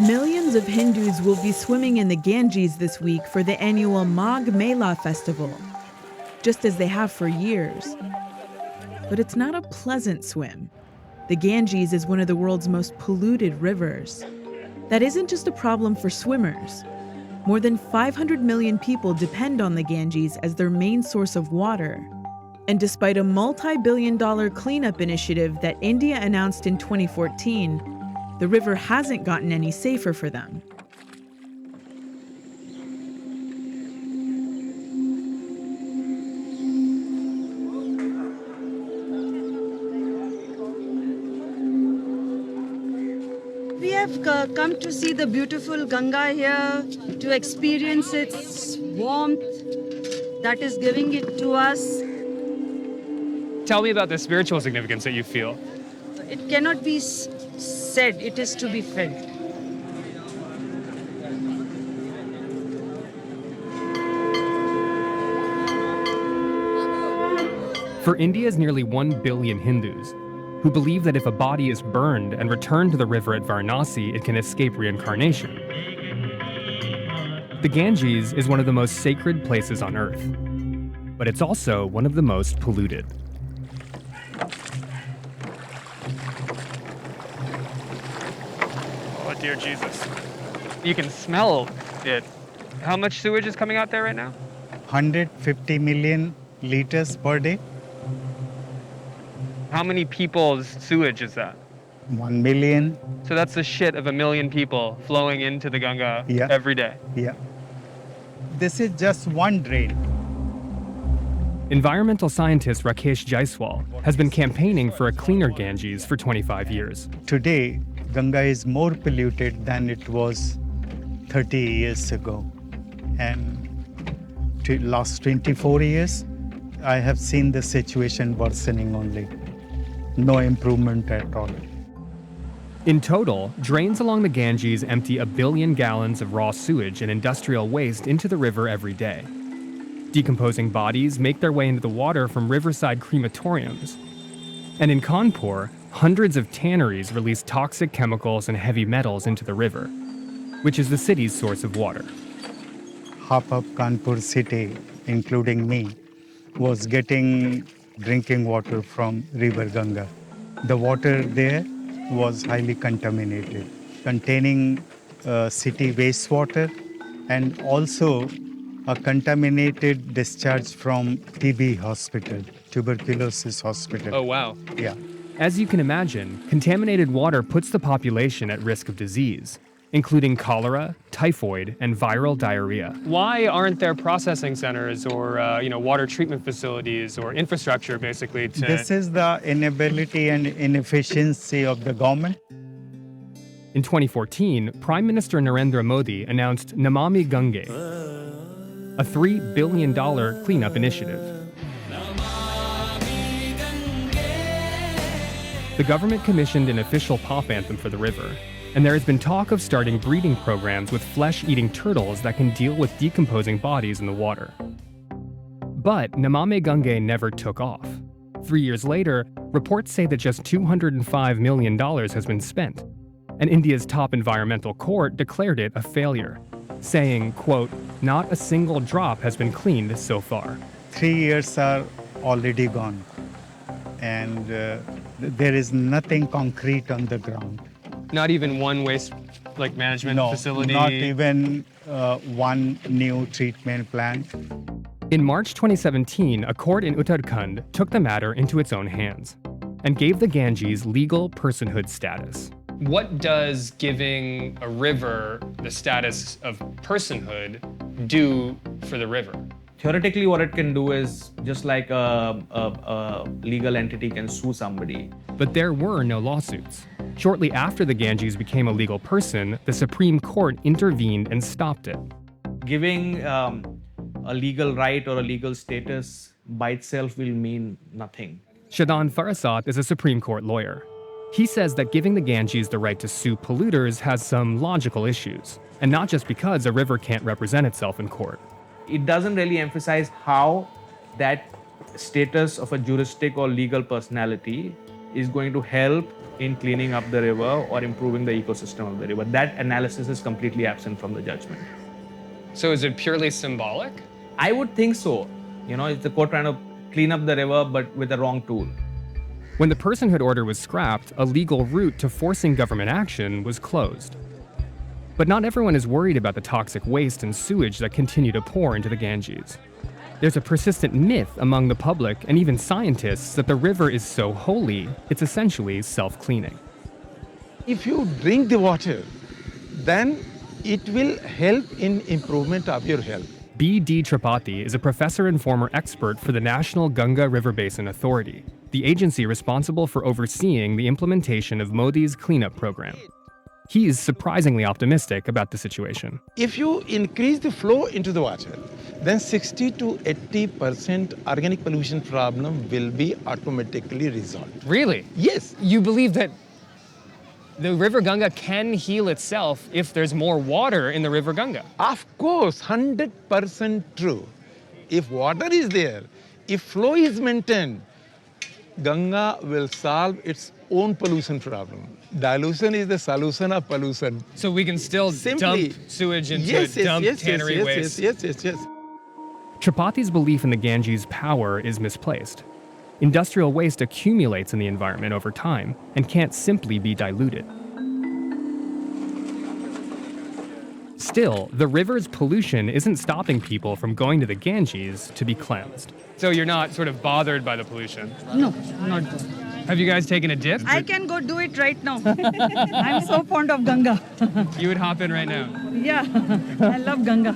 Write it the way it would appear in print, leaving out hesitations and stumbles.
Millions of Hindus will be swimming in the Ganges this week for the annual Magh Mela festival, just as they have for years. But it's not a pleasant swim. The Ganges is one of the world's most polluted rivers. That isn't just a problem for swimmers. More than 500 million people depend on the Ganges as their main source of water. And despite a multi-billion-dollar cleanup initiative that India announced in 2014, the river hasn't gotten any safer for them. We have come to see the beautiful Ganga here, to experience its warmth that is giving it to us. Tell me about the spiritual significance that you feel. It cannot be said, it is to be felt. For India's nearly 1 billion Hindus, who believe that if a body is burned and returned to the river at Varanasi, it can escape reincarnation, the Ganges is one of the most sacred places on Earth, but it's also one of the most polluted. Oh, dear Jesus. You can smell it. How much sewage is coming out there right now? 150 million liters per day. How many people's sewage is that? 1 million. So that's the shit of 1 million people flowing into the Ganga every day. Yeah. This is just one drain. Environmental scientist Rakesh Jaiswal has been campaigning for a cleaner Ganges for 25 years. Today, Ganga is more polluted than it was 30 years ago. And last 24 years, I have seen the situation worsening only. No improvement at all. In total, drains along the Ganges empty 1 billion gallons of raw sewage and industrial waste into the river every day. Decomposing bodies make their way into the water from riverside crematoriums. And in Kanpur, hundreds of tanneries release toxic chemicals and heavy metals into the river, which is the city's source of water. Half of Kanpur city, including me, was getting drinking water from River Ganga. The water there was highly contaminated, containing city wastewater and also a contaminated discharge from TB hospital, tuberculosis hospital. Oh, wow. Yeah. As you can imagine, contaminated water puts the population at risk of disease, including cholera, typhoid, and viral diarrhea. Why aren't there processing centers or water treatment facilities or infrastructure, basically, to... This is the inability and inefficiency of the government. In 2014, Prime Minister Narendra Modi announced Namami Gange, a $3 billion cleanup initiative. The government commissioned an official pop anthem for the river, and there has been talk of starting breeding programs with flesh-eating turtles that can deal with decomposing bodies in the water. But Namami Gange never took off. 3 years later, reports say that just $205 million has been spent, and India's top environmental court declared it a failure, saying, quote, "Not a single drop has been cleaned so far." 3 years are already gone, and there is nothing concrete on the ground. Not even one waste management facility? Not even one new treatment plant. In March 2017, a court in Uttarakhand took the matter into its own hands and gave the Ganges legal personhood status. What does giving a river the status of personhood do for the river? Theoretically, what it can do is just like a legal entity can sue somebody. But there were no lawsuits. Shortly after the Ganges became a legal person, the Supreme Court intervened and stopped it. Giving a legal right or a legal status by itself will mean nothing. Shadan Farasat is a Supreme Court lawyer. He says that giving the Ganges the right to sue polluters has some logical issues, and not just because a river can't represent itself in court. It doesn't really emphasize how that status of a juristic or legal personality is going to help in cleaning up the river or improving the ecosystem of the river. That analysis is completely absent from the judgment. So is it purely symbolic? I would think so. It's the court trying to clean up the river, but with the wrong tool. When the personhood order was scrapped, a legal route to forcing government action was closed. But not everyone is worried about the toxic waste and sewage that continue to pour into the Ganges. There's a persistent myth among the public and even scientists that the river is so holy, it's essentially self-cleaning. If you drink the water, then it will help in improvement of your health. B.D. Tripathi is a professor and former expert for the National Ganga River Basin Authority, the agency responsible for overseeing the implementation of Modi's cleanup program. He is surprisingly optimistic about the situation. If you increase the flow into the water, then 60 to 80% organic pollution problem will be automatically resolved. Really? Yes. You believe that the river Ganga can heal itself if there's more water in the river Ganga? Of course, 100% true. If water is there, if flow is maintained, Ganga will solve its own pollution problem. Dilution is the solution of pollution. So we can still dump sewage into tannery waste? Yes. Tripathi's belief in the Ganges' power is misplaced. Industrial waste accumulates in the environment over time and can't simply be diluted. Still, the river's pollution isn't stopping people from going to the Ganges to be cleansed. So you're not sort of bothered by the pollution? No, not good. Have you guys taken a dip? I can go do it right now. I'm so fond of Ganga. You would hop in right now. Yeah, I love Ganga.